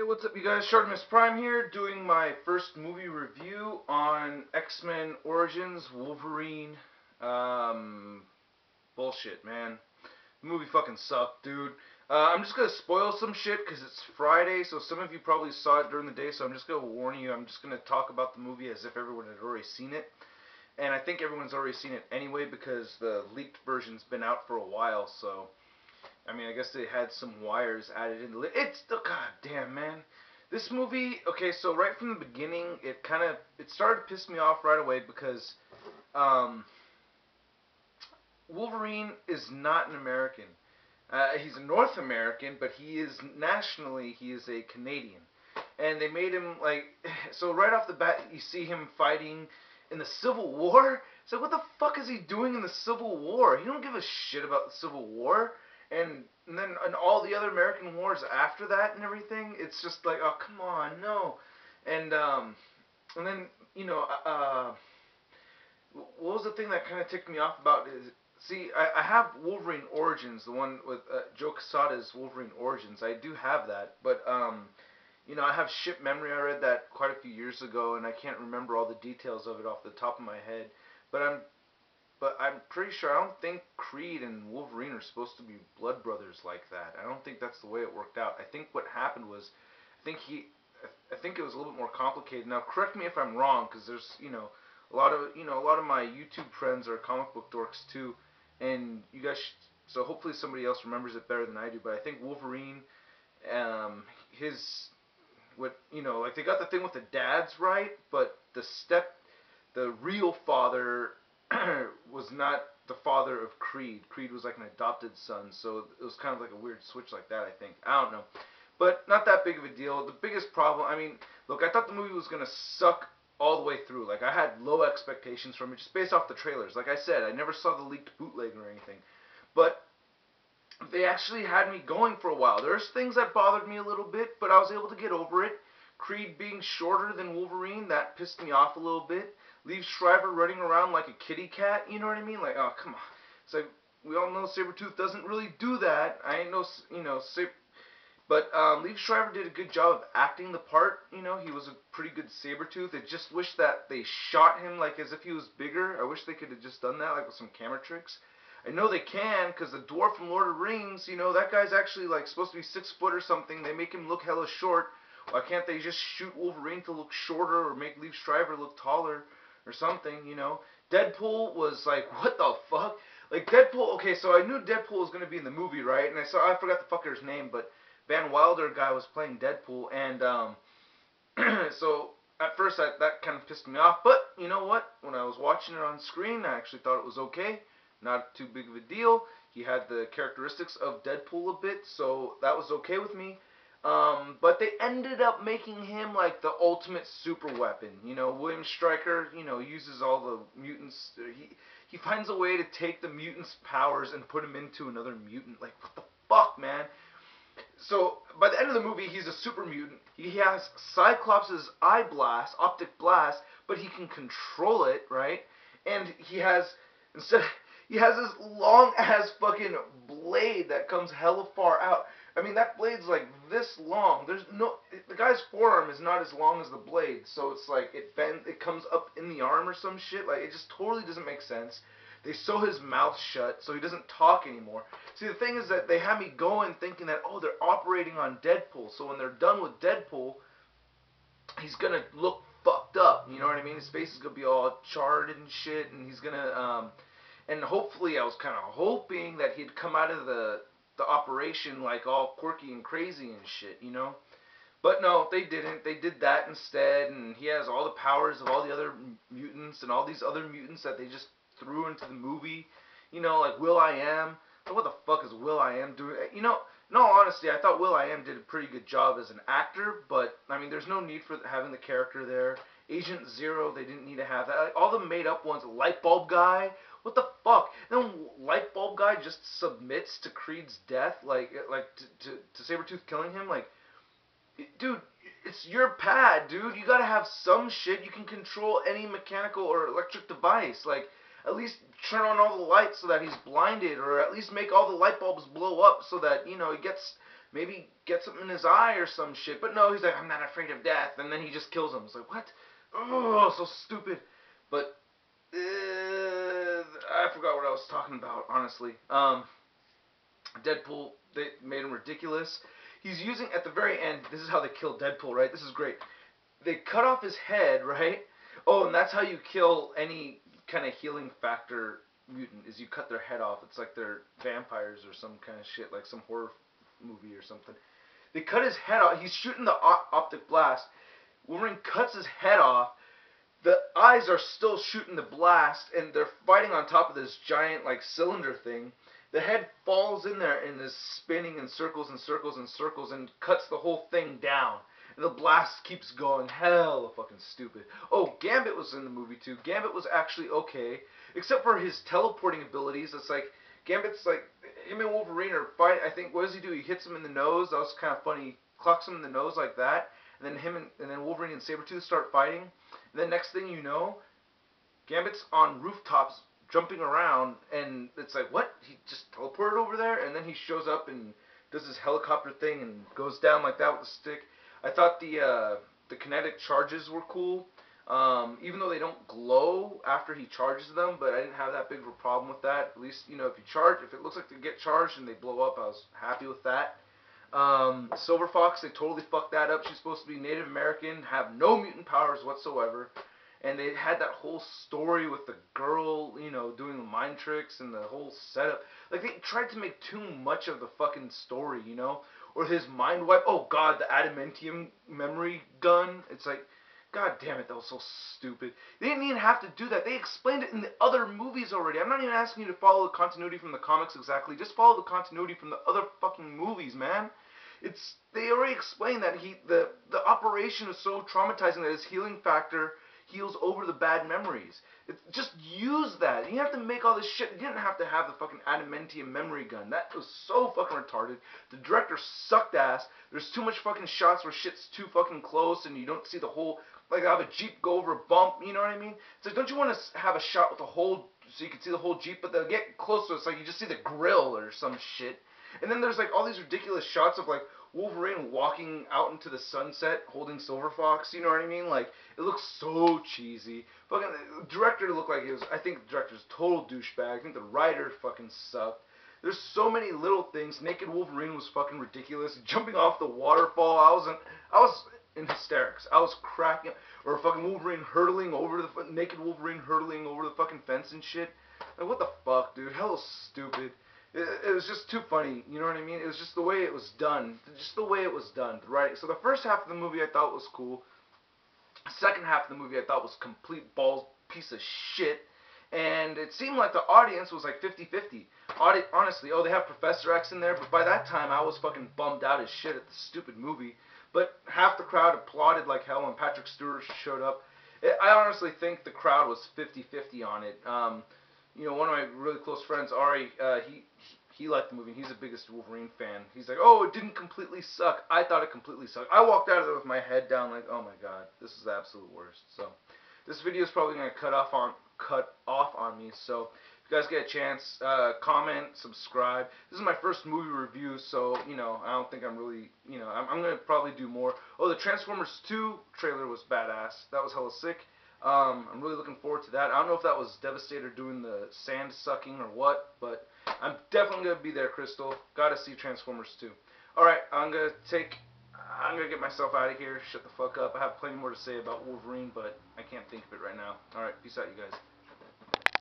What's up, you guys? Shartimus Prime here, doing my first movie review on X-Men Origins Wolverine. Bullshit, man. The movie fucking sucked, dude. I'm just gonna spoil some shit because it's Friday, so some of you probably saw it during the day, so I'm just gonna warn you. I'm just gonna talk about the movie as if everyone had already seen it. And I think everyone's already seen it anyway because the leaked version's been out for a while, so... I mean, I guess they had some wires added in. It's the goddamn, man. This movie, okay, so right from the beginning, it started to piss me off right away because Wolverine is not an American. He's a North American, but he is a Canadian. And they made him like, so right off the bat, you see him fighting in the Civil War. So what the fuck is he doing in the Civil War? He don't give a shit about the Civil War. And then and all the other American wars after that and everything, it's just like, oh, come on, no. And then, you know, what was the thing that kind of ticked me off about is, see, I have Wolverine Origins, the one with Joe Quesada's Wolverine Origins. I do have that, but, you know, I have shit memory. I read that quite a few years ago, and I can't remember all the details of it off the top of my head. But I'm pretty sure, I don't think Creed and Wolverine are supposed to be blood brothers like that. I don't think that's the way it worked out. I think what happened was, I think it was a little bit more complicated. Now, correct me if I'm wrong, because there's, you know, a lot of my YouTube friends are comic book dorks too, and you guys, so hopefully somebody else remembers it better than I do. But I think Wolverine, like they got the thing with the dads right, but the real father was not the father of Creed. Creed was like an adopted son, so it was kind of like a weird switch like that, I think. I don't know. But not that big of a deal. The biggest problem, I mean, look, I thought the movie was going to suck all the way through. Like, I had low expectations from it, just based off the trailers. Like I said, I never saw the leaked bootleg or anything. But they actually had me going for a while. There's things that bothered me a little bit, but I was able to get over it. Creed being shorter than Wolverine, that pissed me off a little bit. Liev Schreiber running around like a kitty cat, you know what I mean? Like, oh, come on. It's like, we all know Sabretooth doesn't really do that. I ain't no, you know, but Liev Schreiber did a good job of acting the part, you know. He was a pretty good Sabretooth. I just wish that they shot him like as if he was bigger. I wish they could have just done that, like with some camera tricks. I know they can, because the dwarf from Lord of the Rings, you know, that guy's actually like supposed to be 6 foot or something. They make him look hella short. Why can't they just shoot Wolverine to look shorter or make Liev Schreiber look taller? Or something, you know. Deadpool was like, what the fuck? Like, Deadpool, okay, so I knew Deadpool was going to be in the movie, right? And I forgot the fucker's name, but Van Wilder guy was playing Deadpool, and, so, at first, that kind of pissed me off, but, you know what? When I was watching it on screen, I actually thought it was okay. Not too big of a deal. He had the characteristics of Deadpool a bit, so that was okay with me. But they ended up making him like the ultimate super weapon. You know, William Stryker, you know, uses all the mutants. He finds a way to take the mutants' powers and put him into another mutant. Like, what the fuck, man? So, by the end of the movie, he's a super mutant. He has Cyclops' eye blast, optic blast, but he can control it, right? And he has this long-ass fucking blade that comes hella far out. I mean, that blade's like this long. The guy's forearm is not as long as the blade, so it's like it comes up in the arm or some shit. Like, it just totally doesn't make sense. They sew his mouth shut so he doesn't talk anymore. See, the thing is that they had me going thinking that, oh, they're operating on Deadpool, so when they're done with Deadpool, he's gonna look fucked up, you know what I mean? His face is gonna be all charred and shit, and he's gonna, and hopefully, I was kind of hoping that he'd come out of the operation like all quirky and crazy and shit, you know? But no, they didn't. They did that instead, and he has all the powers of all the other mutants and all these other mutants that they just threw into the movie, you know, like Will.i.am. Like, what the fuck is Will.i.am doing? You know, in all honesty, I thought Will.i.am did a pretty good job as an actor, but, I mean, there's no need for having the character there. Agent Zero, they didn't need to have that. Like, all the made-up ones, Lightbulb Guy, what the fuck? And then Lightbulb Guy just submits to Creed's death, like to Sabretooth killing him. Like, dude, it's your pad, dude. You gotta have some shit. You can control any mechanical or electric device. Like, at least turn on all the lights so that he's blinded, or at least make all the light bulbs blow up so that, you know, he gets maybe get something in his eye or some shit. But no, he's like, I'm not afraid of death, and then he just kills him. It's like, what? Oh, so stupid. But I forgot what I was talking about, honestly. Deadpool, they made him ridiculous. He's using, at the very end, this is how they kill Deadpool, right? This is great. They cut off his head, right? Oh, and that's how you kill any kind of healing factor mutant, is you cut their head off. It's like they're vampires or some kind of shit, like some horror movie or something. They cut his head off. He's shooting the optic blast. Wolverine cuts his head off. The eyes are still shooting the blast, and they're fighting on top of this giant, like, cylinder thing. The head falls in there and is spinning in circles and circles and circles and cuts the whole thing down. And the blast keeps going. Hella fucking stupid. Oh, Gambit was in the movie too. Gambit was actually okay, except for his teleporting abilities. It's like, Gambit's like, him and Wolverine are fighting. I think, what does he do? He hits him in the nose. That was kind of funny. He clocks him in the nose like that. And then Wolverine and Sabretooth start fighting. And then next thing you know, Gambit's on rooftops jumping around, and it's like, what? He just teleported over there? And then he shows up and does his helicopter thing and goes down like that with a stick. I thought the kinetic charges were cool, even though they don't glow after he charges them, but I didn't have that big of a problem with that. At least, you know, if it looks like they get charged and they blow up, I was happy with that. Silver Fox, they totally fucked that up. She's supposed to be Native American, have no mutant powers whatsoever. And they had that whole story with the girl, you know, doing the mind tricks and the whole setup. Like, they tried to make too much of the fucking story, you know? Or his mind wipe. Oh, God, the adamantium memory gun. It's like, God damn it, that was so stupid. They didn't even have to do that. They explained it in the other movies already. I'm not even asking you to follow the continuity from the comics exactly. Just follow the continuity from the other fucking movies, man. They already explained that the operation is so traumatizing that his healing factor heals over the bad memories. Just use that. You didn't have to make all this shit. You didn't have to have the fucking adamantium memory gun. That was so fucking retarded. The director sucked ass. There's too much fucking shots where shit's too fucking close and you don't see the whole, like, have a Jeep go over a bump, you know what I mean? It's like, don't you want to have a shot with the whole, so you can see the whole Jeep, but they'll get closer, it's like you just see the grill or some shit. And then there's like all these ridiculous shots of like Wolverine walking out into the sunset holding Silver Fox, you know what I mean? Like, it looks so cheesy. Fucking, the director looked like I think the director's a total douchebag. I think the writer fucking sucked. There's so many little things. Naked Wolverine was fucking ridiculous. Jumping off the waterfall, I was in hysterics. I was cracking. Or fucking Wolverine hurtling over naked Wolverine hurtling over the fucking fence and shit. Like, what the fuck, dude? Hell stupid. It was just too funny, you know what I mean? It was just the way it was done. Just the way it was done, right? So the first half of the movie I thought was cool. The second half of the movie I thought was complete balls piece of shit. And it seemed like the audience was like 50-50. Honestly, oh, they have Professor X in there, but by that time I was fucking bummed out as shit at the stupid movie. But half the crowd applauded like hell when Patrick Stewart showed up. I honestly think the crowd was 50-50 on it. You know, one of my really close friends, Ari, he liked the movie. He's the biggest Wolverine fan. He's like, oh, it didn't completely suck. I thought it completely sucked. I walked out of there with my head down like, oh my god, this is the absolute worst. So this video is probably going to cut off on me. So if you guys get a chance, comment, subscribe. This is my first movie review, so, you know, I don't think I'm really, you know, I'm going to probably do more. Oh, the Transformers 2 trailer was badass. That was hella sick. I'm really looking forward to that. I don't know if that was Devastator doing the sand sucking or what, but I'm definitely going to be there, Crystal. Gotta see Transformers 2. Alright, I'm going to get myself out of here, shut the fuck up. I have plenty more to say about Wolverine, but I can't think of it right now. Alright, peace out, you guys.